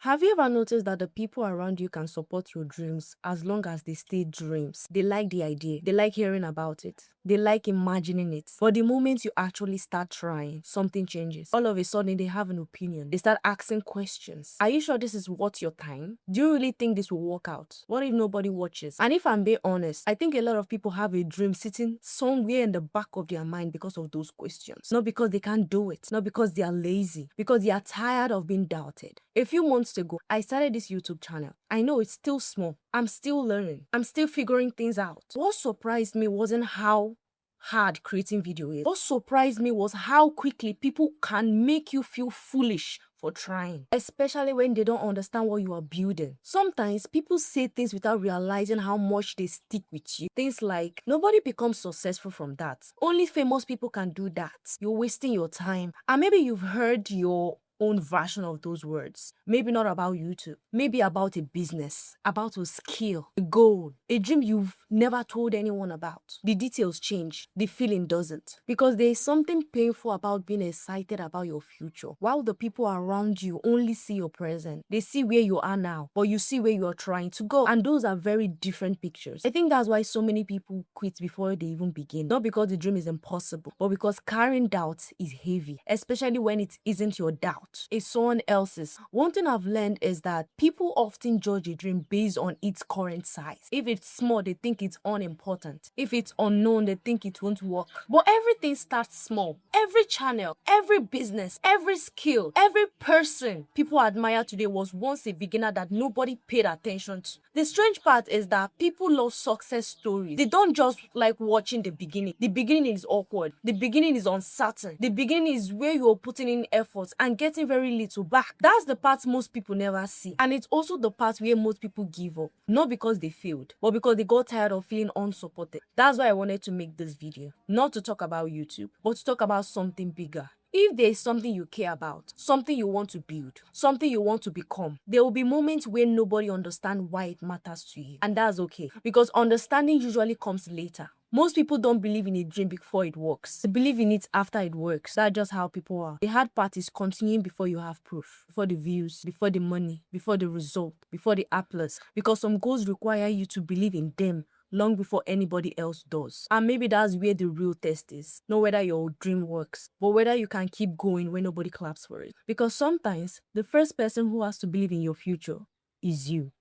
Have you ever noticed that the people around you can support your dreams as long as they stay dreams? They like the idea, they like hearing about it, they like imagining it. But the moment you actually start trying, something changes. All of a sudden, they have an opinion. They start asking questions. Are you sure this is worth your time? Do you really think this will work out? What if nobody watches? And if I'm being honest, I think a lot of people have a dream sitting somewhere in the back of their mind because of those questions. Not because they can't do it, not because they are lazy, because they are tired of being doubted. A few months ago, I started this YouTube channel. I know it's still small. I'm still learning. I'm still figuring things out. What surprised me wasn't how hard creating video is. What surprised me was how quickly people can make you feel foolish for trying, especially when they don't understand what you are building. Sometimes people say things without realizing how much they stick with you. Things like, nobody becomes successful from that. Only famous people can do that. You're wasting your time. And maybe you've heard your own version of those words. Maybe not about YouTube. Maybe about a business, about a skill, a goal, a dream you've never told anyone about. The details change. The feeling doesn't. Because there is something painful about being excited about your future, while the people around you only see your present. They see where you are now, but you see where you are trying to go. And those are very different pictures. I think that's why so many people quit before they even begin. Not because the dream is impossible, but because carrying doubt is heavy, especially when it isn't your doubt. It's someone else's. One thing I've learned is that people often judge a dream based on its current size. If it's small, they think it's unimportant. If it's unknown, they think it won't work. But everything starts small. Every channel, every business, every skill, every person people admire today was once a beginner that nobody paid attention to. The strange part is that people love success stories. They don't just like watching the beginning. The beginning is awkward. The beginning is uncertain. The beginning is where you're putting in effort and getting very little back. That's the part most people never see. And it's also the part where most people give up. Not because they failed, but because they got tired of feeling unsupported. That's why I wanted to make this video. Not to talk about YouTube, but to talk about something bigger. If there is something you care about, something you want to build, something you want to become, there will be moments where nobody understands why it matters to you. And that's okay, because understanding usually comes later. Most people don't believe in a dream before it works. They believe in it after it works. That's just how people are. The hard part is continuing before you have proof, before the views, before the money, before the result, before the applause. Because some goals require you to believe in them long before anybody else does. And maybe that's where the real test is. Not whether your dream works, but whether you can keep going when nobody claps for it. Because sometimes the first person who has to believe in your future is you.